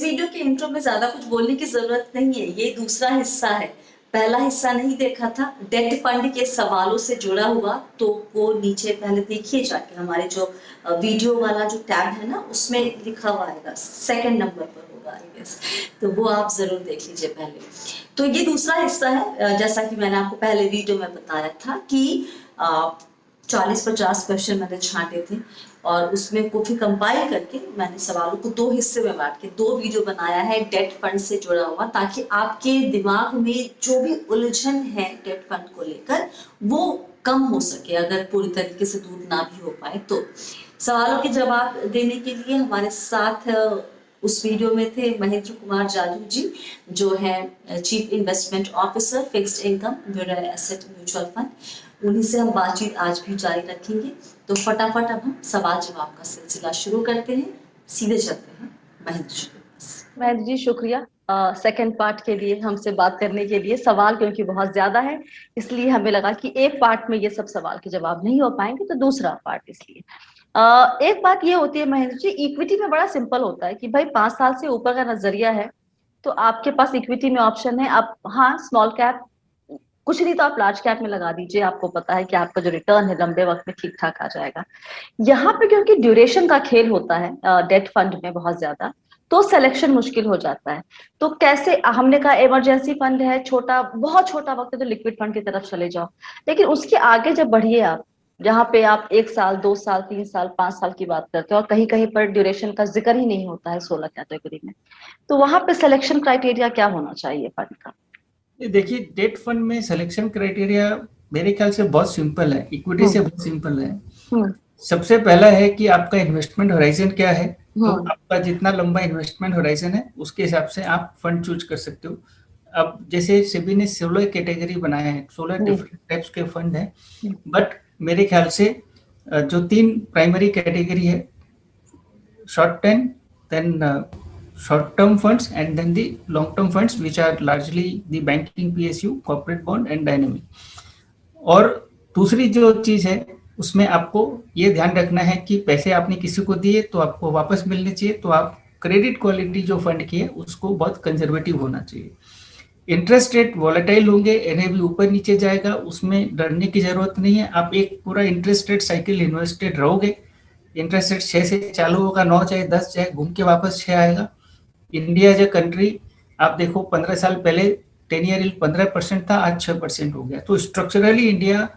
Video के intro में ज्यादा कुछ बोलने की जरूरत नहीं है, ये दूसरा हिस्सा है। पहला हिस्सा नहीं देखा था डेट फंड के सवालों से जुड़ा हुआ, तो वो नीचे पहले देखिए जाके, हमारे जो वीडियो वाला जो टैब है ना उसमें लिखा हुआ आएगा, सेकंड नंबर पर होगा आई गेस, तो वो आप जरूर देख लीजिए पहले। तो ये दूसरा हिस्सा है, जैसा कि मैंने आपको पहले वीडियो में बताया था कि 40-50 क्वेश्चन मैंने छांटे थे और उसमें को फिर कंपाइल करके मैंने सवालों को दो हिस्से में बांट के दो वीडियो बनाया है डेट फंड से जुड़ा हुआ, ताकि आपके दिमाग में जो भी उलझन है डेट फंड को लेकर वो कम हो सके, अगर पूरी तरीके से दूर ना भी हो पाए तो। सवालों के जवाब देने के लिए हमारे साथ उस वीडियो में थे महेंद्र कुमार जादू जी, जो है chief investment officer fixed income Miura asset mutual fund. उन्हीं से हम बातचीत आज भी जारी रखेंगे। तो फटाफट अब हम सवाल जवाब का सिलसिला शुरू करते हैं, सीधे चलते हैं महेंद्र जी। महेंद्र जी शुक्रिया सेकंड पार्ट के लिए हमसे बात करने के लिए। सवाल क्योंकि बहुत ज्यादा है, इसलिए हमें लगा कि एक पार्ट में ये सब सवाल के जवाब नहीं हो पाएंगे, तो दूसरा पार्ट इसलिए। एक बात ये होती है महेंद्र जी, इक्विटी में बड़ा सिंपल होता है कि भाई 5 साल से ऊपर का नजरिया है तो आपके पास इक्विटी में ऑप्शन है। आप हाँ स्मॉल कैप, कुछ नहीं तो आप लार्ज कैप में लगा दीजिए, आपको पता है कि आपका जो रिटर्न है लंबे वक्त में ठीक ठाक आ जाएगा। यहाँ पे क्योंकि ड्यूरेशन का खेल होता है डेट फंड में बहुत ज्यादा, तो सिलेक्शन मुश्किल हो जाता है। तो कैसे, हमने कहा इमरजेंसी फंड है, छोटा बहुत छोटा वक्त है तो लिक्विड फंड की तरफ चले जाओ, लेकिन उसके आगे जब बढ़िए आप, जहाँ पे आप 1 साल 2 साल 3 साल 5 साल की बात करते हो और कहीं कहीं पर ड्यूरेशन का जिक्र ही नहीं होता है 16 कैटेगरी में, तो वहां पे सिलेक्शन क्राइटेरिया क्या होना चाहिए फंड का? देखिए, डेट फंड में सिलेक्शन क्राइटेरिया मेरे ख्याल से बहुत सिंपल है, इक्विटी से बहुत सिंपल है। सबसे पहला है कि आपका इन्वेस्टमेंट होराइजन क्या है। तो आपका जितना लंबा इन्वेस्टमेंट होराइजन है उसके हिसाब से आप फंड चूज कर सकते हो। अब जैसे सेबी ने 16 कैटेगरी बनाया है, 16 डिफरेंट टाइप्स के फंड है, बट मेरे ख्याल से जो 3 प्राइमरी कैटेगरी है, short term, then short-term funds and then the long-term funds, which are largely the banking PSU, corporate bond and dynamic। और दूसरी जो चीज है उसमें आपको ये ध्यान रखना है कि पैसे आपने किसी को दिए तो आपको वापस मिलने चाहिए, तो आप क्रेडिट क्वालिटी जो फंड की है उसको बहुत कंजर्वेटिव होना चाहिए। इंटरेस्ट रेट वॉलेटाइल होंगे, एनएवी ऊपर नीचे जाएगा, उसमें डरने की जरूरत नहीं है। आप एक पूरा इंटरेस्ट रेट साइकिल इन्वेस्टेड रहोगे, इंटरेस्ट रेट 6 से चालू होगा, 9 चाहे 10 चाहे, घूम के वापस 6 आएगा। इंडिया एज ए कंट्री आप देखो 15 साल पहले 10 ईयर यील्ड 15% था, आज 6% हो गया। तो स्ट्रक्चरली इंडिया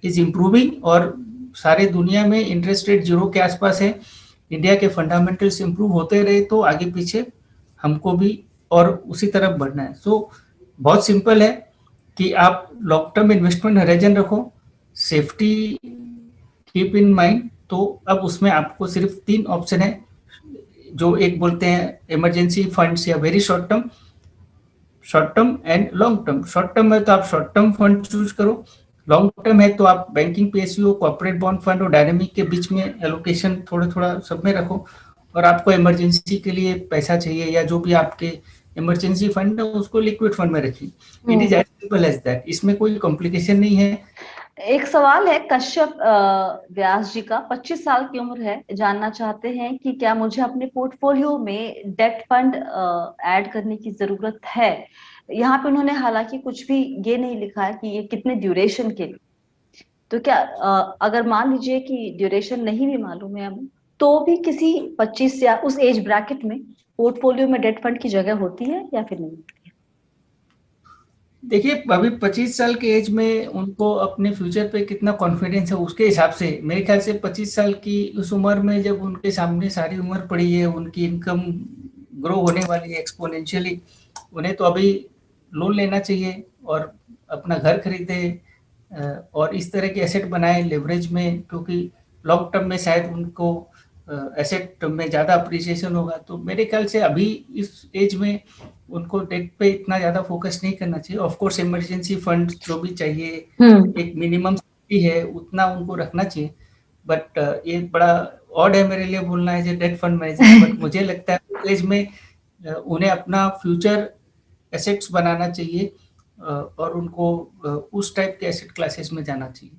इज इम्प्रूविंग और सारे दुनिया में इंटरेस्ट रेट 0 के आसपास है। इंडिया के फंडामेंटल्स इंप्रूव होते रहे तो आगे पीछे हमको भी और उसी तरफ बढ़ना है। सो बहुत सिंपल है कि आप लॉन्ग टर्म इन्वेस्टमेंट होराइजन रखो, सेफ्टी कीप इन माइंड। तो अब उसमें आपको सिर्फ 3 ऑप्शन है, जो एक बोलते हैं इमरजेंसी फंड्स या very short term and long term. Short term है तो आप शॉर्ट टर्म फंड चूज करो, लॉन्ग टर्म है तो आप banking PSU, corporate bond fund और डायनेमिक के बीच में एलोकेशन थोड़ा थोड़ा सब में रखो। और आपको इमरजेंसी के लिए पैसा चाहिए या जो भी आपके इमरजेंसी फंड है उसको लिक्विड फंड में रखिए। It is as simple as that, इसमें कोई कॉम्प्लिकेशन नहीं है। एक सवाल है कश्यप व्यास जी का, 25 साल की उम्र है, जानना चाहते हैं कि क्या मुझे अपने पोर्टफोलियो में डेट फंड ऐड करने की जरूरत है। यहाँ पे उन्होंने हालांकि कुछ भी ये नहीं लिखा है कि ये कितने ड्यूरेशन के लिए, तो क्या अगर मान लीजिए कि ड्यूरेशन नहीं भी मालूम है हमें, तो भी किसी 25 या उस एज ब्रैकेट में पोर्टफोलियो में डेट फंड की जगह होती है या फिर नहीं होती है? देखिए, अभी 25 साल के एज में उनको अपने फ्यूचर पे कितना कॉन्फिडेंस है उसके हिसाब से मेरे ख्याल से 25 साल की उस उम्र में जब उनके सामने सारी उम्र पड़ी है, उनकी इनकम ग्रो होने वाली है एक्सपोनेंशियली, उन्हें तो अभी लोन लेना चाहिए और अपना घर खरीदे और इस तरह के एसेट बनाए लेवरेज में, क्योंकि लॉन्ग टर्म में शायद उनको एसेट में ज़्यादा अप्रिसिएशन होगा। तो मेरे ख्याल से अभी इस एज में उनको डेट पे इतना ज़्यादा फोकस नहीं करना चाहिए। ऑफ कोर्स इमरजेंसी फंड जो भी चाहिए, एक मिनिमम है उतना उनको रखना चाहिए। बट ये बड़ा ऑड है मेरे लिए बोलना है जो डेट फंड मैनेजर, बट मुझे लगता है एज में उन्हें अपना फ्यूचर एसेट्स बनाना चाहिए और उनको उस टाइप के एसेट क्लासेस में जाना चाहिए।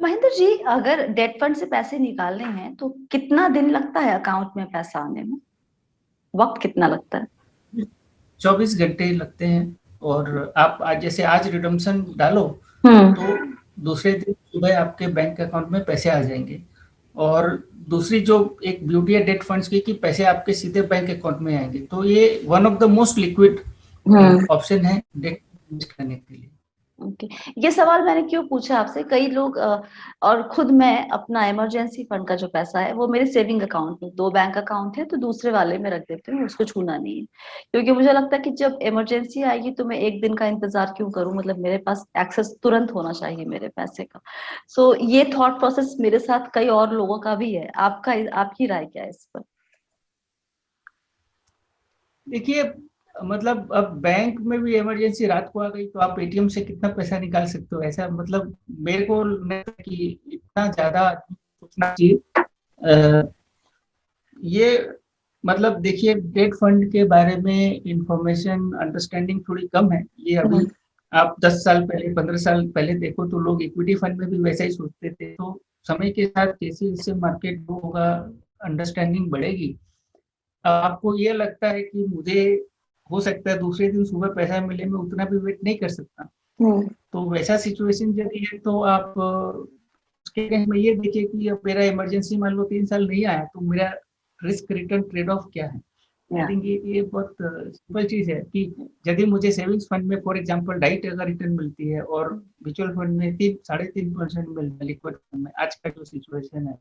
महेंद्र जी, अगर डेट फंड से पैसे निकालने हैं तो कितना दिन लगता है अकाउंट में पैसा आने में, वक्त कितना लगता है? 24 घंटे लगते हैं। और आप आज जैसे आज रिडम्पशन डालो तो दूसरे दिन सुबह आपके बैंक अकाउंट में पैसे आ जाएंगे। और दूसरी जो एक ब्यूटी है डेट फंड्स की कि पैसे आपके सीधे बैंक अकाउंट में आएंगे। तो ये one of the most liquid option है डेट करने के लिए। ओके, ये सवाल मैंने क्यों पूछा आपसे, कई लोग और खुद मैं अपना इमरजेंसी फंड का जो पैसा है वो मेरे सेविंग अकाउंट में, 2 बैंक अकाउंट है तो दूसरे वाले में रख देती हूँ, उसको छूना नहीं है। क्योंकि मुझे लगता है कि जब इमरजेंसी आएगी तो मैं एक दिन का इंतजार क्यों करूं, मतलब मेरे पास एक्सेस तुरंत होना चाहिए मेरे पैसे का। सो ये थॉट प्रोसेस मेरे साथ कई और लोगों का भी है। आपकी राय क्या है इस पर? देखिए, मतलब अब बैंक में भी इमरजेंसी रात को आ गई तो आप एटीएम से कितना पैसा निकाल सकते हो, ऐसा मतलब मेरे को नहीं लगता कि इतना ज्यादा सोचना चाहिए। ये मतलब देखिए, डेट फंड के बारे में इंफॉर्मेशन अंडरस्टैंडिंग थोड़ी कम है। ये अभी आप 10 साल पहले 15 साल पहले देखो तो लोग इक्विटी फंड में भी वैसा ही सोचते थे। तो समय के साथ जैसे जैसे मार्केट होगा अंडरस्टैंडिंग बढ़ेगी। आपको ये लगता है कि मुझे हो सकता है दूसरे दिन सुबह पैसा मिले, मैं उतना भी वेट नहीं कर सकता। तो वैसा सिचुएशन यदि है तो आप उसके केस में ये देखिए कि अब मेरा इमरजेंसी मान लो 3 साल नहीं आया तो मेरा रिस्क रिटर्न ट्रेड ऑफ क्या है। आई थिंक ये बहुत सिंपल चीज है कि यदि मुझे सेविंग्स फंड में फॉर एग्जांपल 2.5% रिटर्न मिलती है और म्यूचुअल फंड में 3-3.5% मिलता है लिक्विड फंड में आज का जो सिचुएशन है,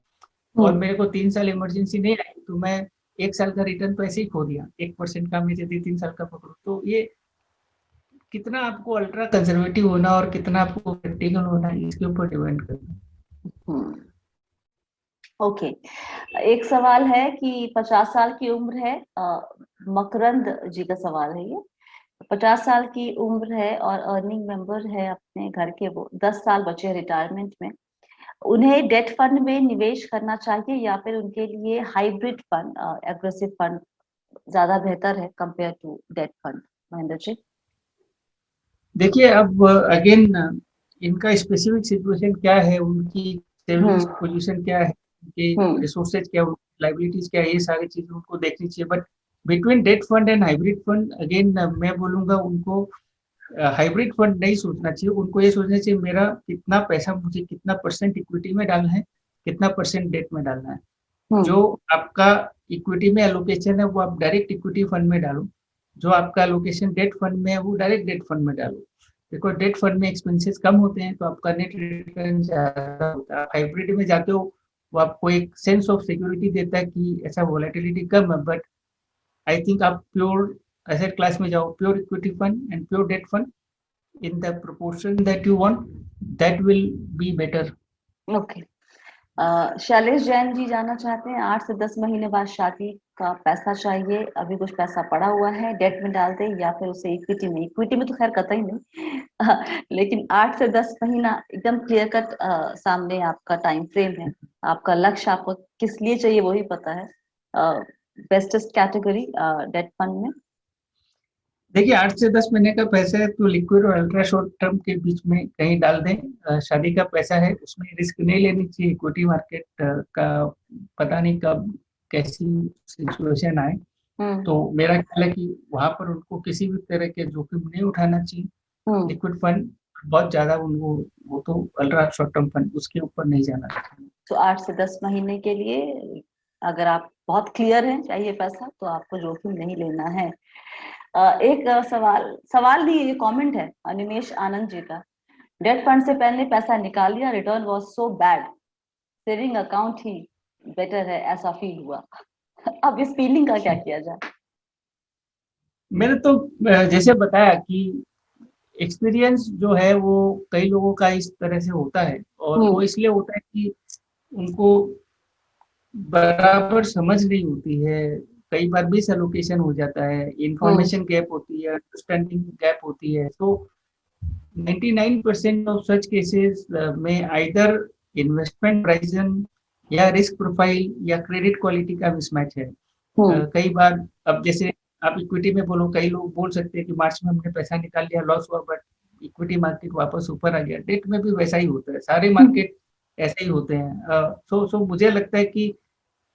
और मेरे को 3 साल इमरजेंसी नहीं आई तो मैं 1 साल का रिटर्न तो ऐसे ही खो दिया। 1% का मैं यदि 3 साल का पकड़ू तो ये कितना आपको अल्ट्रा कंजर्वेटिव होना और कितना आपको प्रैक्टिकल होना है इसके ऊपर डिपेंड करता है। ओके, एक सवाल है कि 50 साल की उम्र है, मकरंद जी का सवाल है ये। 50 साल की उम्र है और अर्निंग मेंबर है अपने घर के, वो 10 साल बचे हैं रिटायरमेंट में। उन्हें डेट फंड में निवेश करना चाहिए या फिर उनके लिए हाइब्रिड फंड, एग्रेसिव फंड ज्यादा बेहतर है compare to debt fund? Mahendra ji देखिए, अब अगेन इनका स्पेसिफिक सिचुएशन क्या है, उनकी सेविंग्स पोजीशन क्या है, उनके रिसोर्सेज क्या है, लाइबिलिटीज क्या है, ये सारी चीजें उनको देखनी चाहिए। But between debt fund and hybrid fund again मैं बोलूंगा उनको हाइब्रिड फंड नहीं सोचना चाहिए। उनको ये सोचना चाहिए मेरा कितना पैसा, मुझे कितना परसेंट इक्विटी में डालना है, कितना परसेंट डेट में डालना है। जो आपका इक्विटी में एलोकेशन है वो आप डायरेक्ट इक्विटी फंड में डालो, जो आपका एलोकेशन डेट फंड में है वो डायरेक्ट डेट फंड में डालो। देखो, डेट फंड में एक्सपेंसेस कम होते हैं तो आपका नेट रिटर्न ज्यादा होता है। हाइब्रिड में जाते हो वो आपको एक सेंस ऑफ सिक्योरिटी देता है कि ऐसा वोलेटिलिटी कम है। बट आई थिंक आप प्योर एसेट क्लास में जाओ, pure equity fund and pure debt fund in the proportion that you want, that will be better. Okay, Shailesh Jain ji जानना चाहते हैं 8 से 10 महीने बाद शादी का पैसा चाहिए, अभी कुछ पैसा पड़ा हुआ है, डेट में डाल दे या फिर उसे इक्विटी में? इक्विटी में तो खैर कतई नहीं लेकिन 8 से 10 महीना एकदम क्लियर कट सामने आपका टाइम फ्रेम है, आपका लक्ष्य आपको किस लिए चाहिए वही पता है। बेस्टेस्ट कैटेगरी डेट फंड में? देखिए, 8 से 10 महीने का पैसा है तो लिक्विड और अल्ट्रा शॉर्ट टर्म के बीच में कहीं डाल दें। शादी का पैसा है उसमें रिस्क नहीं लेनी चाहिए। इक्विटी मार्केट का पता नहीं कब कैसी सिचुएशन आए, तो मेरा ख्याल है कि वहां पर उनको किसी भी तरह के जोखिम नहीं उठाना चाहिए। लिक्विड फंड बहुत ज्यादा उनको, वो तो अल्ट्रा शॉर्ट टर्म फंड उसके ऊपर नहीं जाना चाहिए। तो 8 से 10 महीने के लिए अगर आप बहुत क्लियर हैं चाहिए पैसा तो आपको जोखिम नहीं लेना है। एक सवाल नहीं, ये कमेंट है अनिमेश आनंद जी का। डेट फंड से पहले पैसा निकाल लिया, return was so bad, saving account he better है ऐसा फील हुआ अब इस फीलिंग का क्या किया जाए? मैंने तो जैसे बताया कि एक्सपीरियंस जो है वो कई लोगों का इस तरह से होता है, और वो इसलिए होता है कि उनको बराबर समझ नहीं होती है। कई बार मिस एलोकेशन हो जाता है, इंफॉर्मेशन गैप होती है, अंडरस्टैंडिंग गैप होती है। तो 99% ऑफ सच केसेस में आइदर इन्वेस्टमेंट होराइजन या रिस्क प्रोफाइल या क्रेडिट क्वालिटी का मिसमैच है। कई बार अब जैसे आप इक्विटी में बोलो, कई लोग बोल सकते हैं कि मार्च में हमने पैसा निकाल लिया, लॉस हुआ, बट इक्विटी मार्केट वापस ऊपर आ गया। डेट में भी वैसा ही होता है, सारे मार्केट ऐसे ही होते हैं। सो मुझे लगता है कि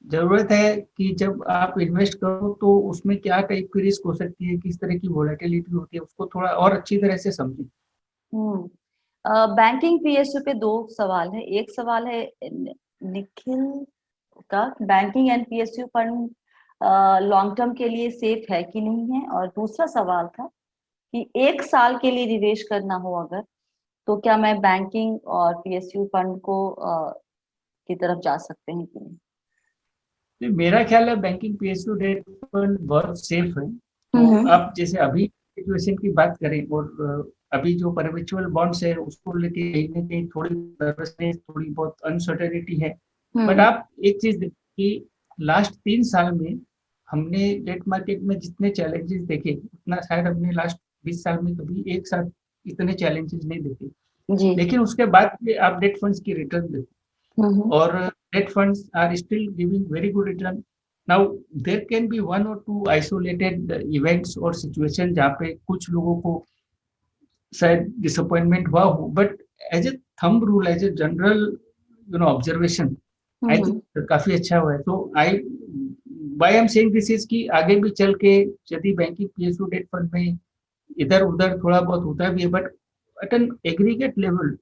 जरूरत है कि जब आप इन्वेस्ट करो तो उसमें क्या टाइप की रिस्क हो सकती है, किस तरह की वोलेटिलिटी होती है, उसको थोड़ा और अच्छी तरह से समझें। बैंकिंग पीएसयू पे 2 सवाल है। एक सवाल है निखिल का, banking and PSU fund long term के लिए सेफ है कि नहीं है, और दूसरा सवाल था कि 1 साल के लिए निवेश करना हो अगर, तो क्या मैं बैंकिंग और पीएसयू फंड को की तरफ जा सकते हैं कि नहीं? तो मेरा ख्याल है बैंकिंग पीएसयू डेट फंड बहुत सेफ है। तो आप जैसे अभी सिचुएशन की बात करें और अभी जो परपेचुअल बॉन्ड्स है उसको लेके कहीं ना कहीं थोड़ी नर्वसनेस, थोड़ी बहुत अनसर्टेनिटी है। बट आप एक चीज देखिए कि लास्ट 3 साल में हमने डेट मार्केट में जितने चैलेंजेस देखे उतना शायद हमने लास्ट 20 साल में कभी एक साथ इतने चैलेंजेस नहीं देखे। जी। लेकिन उसके बाद भी आप डेट फंड्स की रिटर्न देखो और debt funds are still giving very good return. Now there can be 1 or 2 isolated events or situation जहाँ पे कुछ लोगों को शायद डिसअपॉइंटमेंट हुआ हो, but as a thumb rule, as a general observation, I think काफी अच्छा हुआ है। तो I why I am saying this is कि आगे भी चल के यदि बैंकिंग पीएसयू डेट फंड में इधर उधर थोड़ा बहुत होता भी है, but at an aggregate level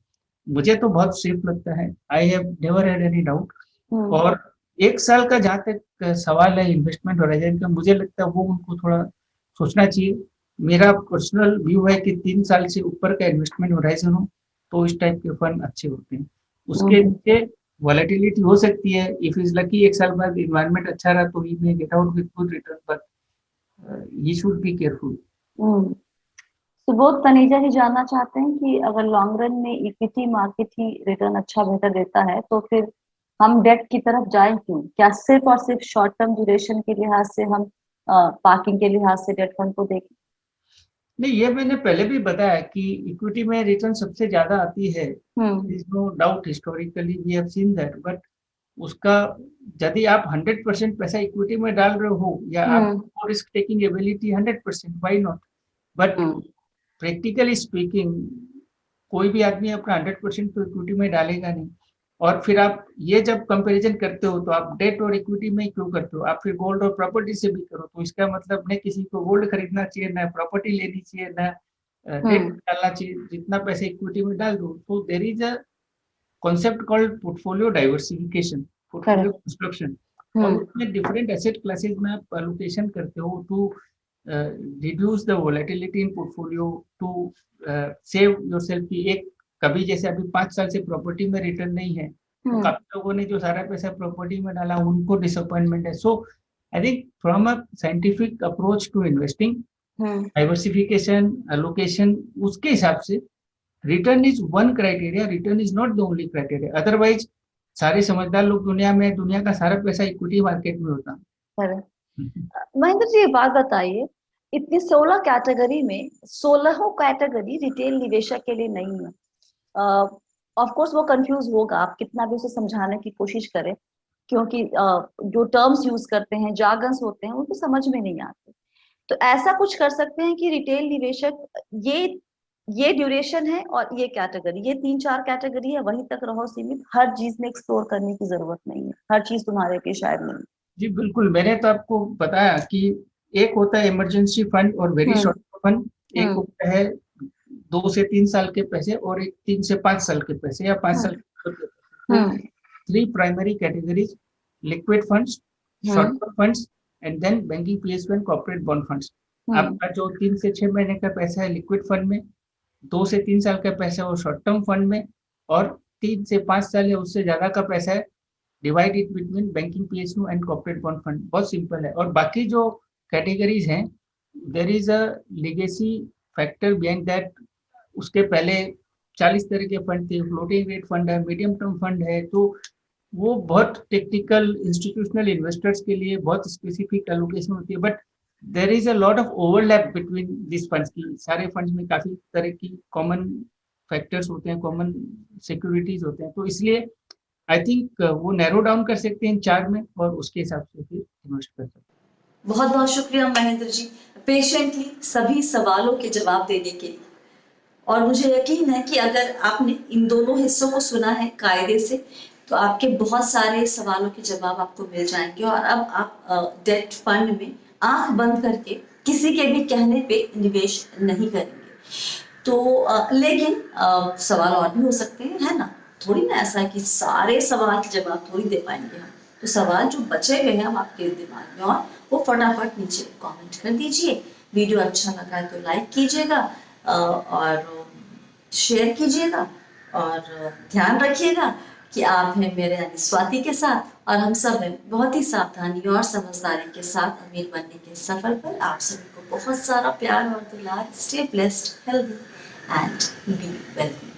मुझे तो बहुत सेफ लगता है। I have never had any doubt. और 1 साल का जहाँ तक सवाल है इन्वेस्टमेंट होराइजन का, मुझे लगता है वो उनको थोड़ा सोचना चाहिए। मेरा पर्सनल व्यू है कि 3 साल से ऊपर का इन्वेस्टमेंट होराइजन हो तो इस टाइप के फंड अच्छे होते हैं। उसके नीचे वॉलेटिलिटी हो सकती है, इफ इज लकी 1 साल बाद इन्वायरमेंट अच्छा रहा तो he may get out with good return, but he should be careful. Subodh Taneja ही जानना चाहते हैं कि अगर लॉन्ग रन में इक्विटी मार्केट ही रिटर्न अच्छा बेहतर देता है तो फिर हम डेट की तरफ जाएं क्यों? क्या सिर्फ और सिर्फ शॉर्ट टर्म ड्यूरेशन के लिहाज से हम पार्किंग के लिहाज से डेट फंड को देखें? नहीं, ये मैंने पहले भी बताया कि इक्विटी में रिटर्न सबसे ज्यादा आती है, is no doubt, historically we have seen that. But उसका यदि आप 100% पैसा इक्विटी में डाल रहे हो या आप risk taking ability 100%, why not. But practically speaking कोई भी आदमी अपना 100% तो इक्विटी में डालेगा नहीं। और फिर आप ये जब कंपैरिजन करते हो तो आप डेट और इक्विटी में क्यों करते हो, आप फिर गोल्ड और प्रॉपर्टी से भी करो। तो इसका मतलब न किसी को गोल्ड खरीदना चाहिए, ना प्रॉपर्टी लेनी चाहिए, ना डेट डालना चाहिए, जितना पैसे इक्विटी में डाल दो। तो there is a concept called portfolio diversification, portfolio construction, और उसमें डिफरेंट एसेट क्लासेस में आप एलोकेशन करते हो to reduce the volatility in portfolio, to save yourself की एक कभी जैसे अभी 5 साल से प्रॉपर्टी में रिटर्न नहीं है तो काफी लोगों ने जो सारा पैसा प्रॉपर्टी में डाला उनको डिसअपॉइंटमेंट है। So I think from a scientific approach to investing, diversification, allocation, उसके हिसाब से return is one criteria, return is not the only criteria. Otherwise सारे समझदार लोग दुनिया का सारा पैसा इक्विटी मार्केट में होता है। महेंद्र जी, ये बात बताइए, इतनी 16 कैटेगरी में 16 कैटेगरी रिटेल निवेशक के लिए नहीं है। ऑफ कोर्स वो कंफ्यूज होगा, आप कितना भी उसे समझाने की कोशिश करें, क्योंकि जो टर्म्स यूज करते हैं, जार्गन्स होते हैं, उनको समझ में नहीं आते। तो ऐसा कुछ कर सकते हैं कि रिटेल निवेशक ये ड्यूरेशन है और ये कैटेगरी, ये 3-4 कैटेगरी है, वहीं तक रहो सीमित, हर चीज में एक्सप्लोर करने की जरूरत नहीं है, हर चीज तुम्हारे लिए शायद नहीं। जी बिल्कुल, मैंने तो आपको बताया कि एक होता है इमरजेंसी फंड और वेरी शॉर्ट फंड, एक होता है 2 से 3 साल के पैसे और एक 3 से 5 साल के पैसे या 5 साल के पैसे। 3 primary categories, liquid funds, short term funds and then banking PSU and corporate bond funds. आपका जो 3 से 6 महीने का पैसा है लिक्विड फंड में, 2 से 3 साल का पैसा वो शॉर्ट टर्म फंड में, और 3 से 5 साल या उससे ज्यादा का पैसा है divide it between banking PSU and corporate bond fund. बहुत सिंपल है। और बाकी जो कैटेगरीज हैं, there is a legacy factor behind that. उसके पहले 40 तरह के फंड थे, फ्लोटिंग रेट फंड है, मीडियम टर्म फंड है, तो वो बहुत टेक्निकल इंस्टीट्यूशनल इन्वेस्टर्स के लिए बहुत स्पेसिफिक एलोकेशन होती है। But there is a lot of overlap between this funds की। सारे फंड्स में काफी तरह की कॉमन फैक्टर्स होते हैं, कॉमन सिक्योरिटीज होते हैं, तो इसलिए आई थिंक वो नैरो डाउन कर सकते हैं 4 में और उसके हिसाब से फिर इन्वेस्ट कर सकते हैं। बहुत बहुत शुक्रिया महेंद्र जी, पेशेंटली सभी सवालों के जवाब देने के लिए। और मुझे यकीन है कि अगर आपने इन दोनों हिस्सों को सुना है कायदे से, तो आपके बहुत सारे सवालों के जवाब आपको मिल जाएंगे और अब आप डेट फंड में आंख बंद करके किसी के भी कहने पे निवेश नहीं करेंगे। तो लेकिन सवाल और भी हो सकते हैं, है ना, थोड़ी ना ऐसा है कि सारे सवाल के जवाब थोड़ी दे पाएंगे हम। तो सवाल जो बचे हुए हैं हम आपके दिमाग में, और वो फटाफट नीचे कमेंट कर दीजिए। वीडियो अच्छा लगा है तो लाइक कीजिएगा और शेयर कीजिएगा, और ध्यान रखिएगा कि आप हैं मेरे यानी स्वाति के साथ, और हम सब हैं बहुत ही सावधानी और समझदारी के साथ अमीर बनने के सफर पर। आप सभी को बहुत सारा प्यार और दुलार। Stay blessed, healthy and be wealthy.